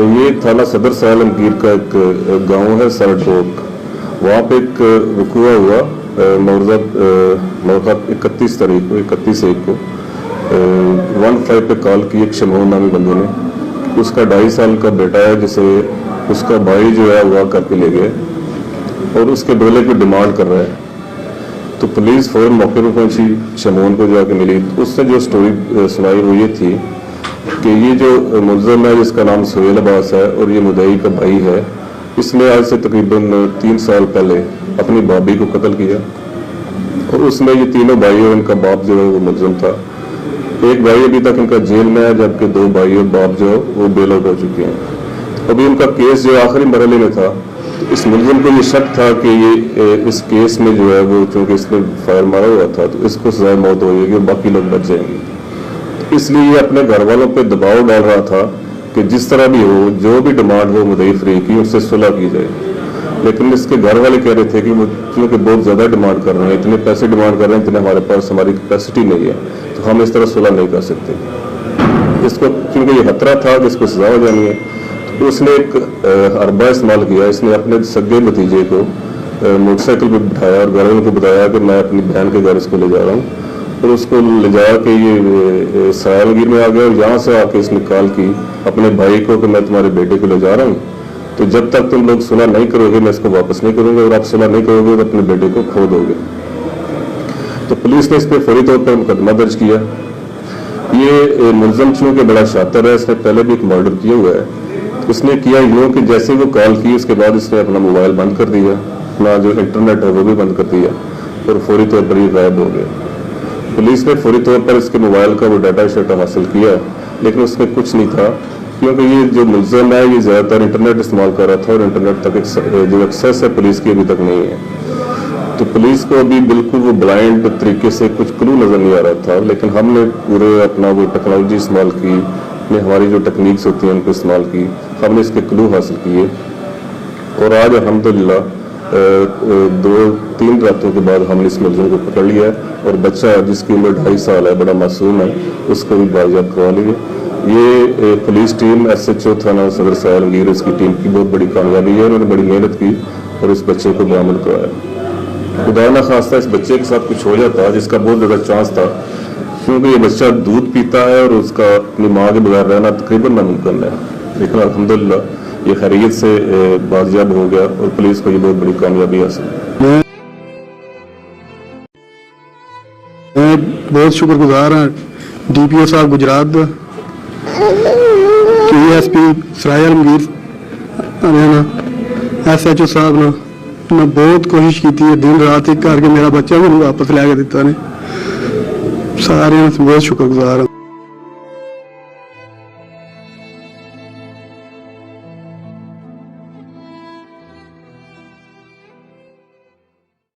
ये थाना सदर साल आलमगीर का एक गांव है सरडोक, वहाँ पे एक रुकवा हुआ मौका 31 तारीख को 31/1 को 15 पे कॉल की एक शमोन नामी बंदे ने। उसका 2.5 साल का बेटा है जिसे उसका भाई जो है अगवा करके ले गए और उसके बदले को डिमांड कर रहा है। तो पुलिस फौरन मौके पर पहुंची, शमोन को जाके मिली। उसने जो स्टोरी सुनाई वो ये थी कि ये जो मुलज़म है जिसका नाम सुहेल अब्बास है और ये मुद्दई का भाई है, इसने आज से तकरीबन 3 साल पहले अपनी भाभी को कत्ल किया और उसमें ये तीनों भाई और इनका बाप जो है वो मुलज़म था। एक भाई अभी तक इनका जेल में है, जबकि 2 भाई और बाप जो है वो बेल आउट हो चुके हैं। अभी उनका केस जो आखिरी मरहले में था, इस मुलज़म को ये शक था कि ये इस केस में जो है वो चूँकि इसने फायर मारा हुआ था तो इसको सज़ाए मौत हो जाएगी और बाकी लोग बच जाएंगे। इसलिए ये अपने घर वालों पे दबाव डाल रहा था कि जिस तरह भी हो, जो भी डिमांड हो मुद्दई फ्री की, उससे सुलह की जाए। लेकिन इसके घर वाले कह रहे थे कि वो चूँकि बहुत ज़्यादा डिमांड कर रहे हैं, इतने पैसे डिमांड कर रहे हैं, इतने हमारे पास हमारी कैपेसिटी नहीं है, तो हम इस तरह सुलह नहीं कर सकते। इसको चूँकि ये खतरा था कि इसको सजा हो जानी है, तो उसने एक अरबा इस्तेमाल किया। इसने अपने सगे भतीजे को मोटरसाइकिल पर बिठाया और घर वालों को बताया कि मैं अपनी बहन के घर इसको ले जा रहा हूँ, और उसको ले जा के ये सरायलगीर में आ गया और यहाँ से आके इसने कॉल की अपने भाई को कि मैं तुम्हारे बेटे को ले जा रहा हूँ, तो जब तक तुम लोग सुलह नहीं करोगे मैं इसको वापस नहीं करूँगा, और आप सुलह नहीं करोगे तो अपने बेटे को खो दोगे। तो पुलिस ने इस पर फौरी तौर पर मुकदमा दर्ज किया। ये मुलज़म चूँकि बड़ा शातिर है, इसने पहले भी एक मर्डर किया हुआ है। उसने किया यूँ कि जैसे वो कॉल की उसके बाद इसने अपना मोबाइल बंद कर दिया, अपना जो इंटरनेट है वो भी बंद कर दिया और फौरी तौर पर ये गायब हो गया। पुलिस ने फौरी तौर पर इसके मोबाइल का वो डाटा शेटा हासिल किया, लेकिन उसमें कुछ नहीं था, क्योंकि ये जो मुलज़म है ये ज़्यादातर इंटरनेट इस्तेमाल कर रहा था और इंटरनेट तक जो एक्सेस है पुलिस की अभी तक नहीं है। तो पुलिस को अभी बिल्कुल वो ब्लाइंड तरीके से कुछ क्लू नज़र नहीं आ रहा था, लेकिन हमने पूरे अपना वो टेक्नोलॉजी इस्तेमाल की, हमारी जो टेक्निक्स होती हैं उनको इस्तेमाल की, हमने इसके क्लू हासिल किए और आज अल्हम्दुलिल्लाह 2-3 रातों के बाद हमने इस मुलज़िम को पकड़ लिया है और बच्चा जिसकी उम्र 2.5 साल है, बड़ा मासूम है, उसको भी बाजियाब करवा लिए। ये पुलिस टीम SHO थाना सदर साल आलमगीर इसकी टीम की बहुत बड़ी कामयाबी है। उन्होंने बड़ी मेहनत की और इस बच्चे को बरामद करवाया। खुदा न खास्ता इस बच्चे के साथ कुछ हो जाता जिसका बहुत ज़्यादा चांस था, क्योंकि ये बच्चा दूध पीता है और उसका अपनी माँ के बगैर रहना तकरीबन नामुमकिन है, लेकिन अल्हम्दुलिल्लाह ये खैरियत से बाजियाब हो गया और पुलिस को ये बहुत बड़ी कामयाबी हासिल। मैं बहुत शुक्रगुजार हाँ DPO साहब गुजरात का, PSP सराय आलमगीर हरियाणा, SHO साहब ने मैं बहुत कोशिश की है, दिन रात एक करके मेरा बच्चा मैंने वापस लिया दिता ने। सारे बहुत शुक्रगुजार हाँ।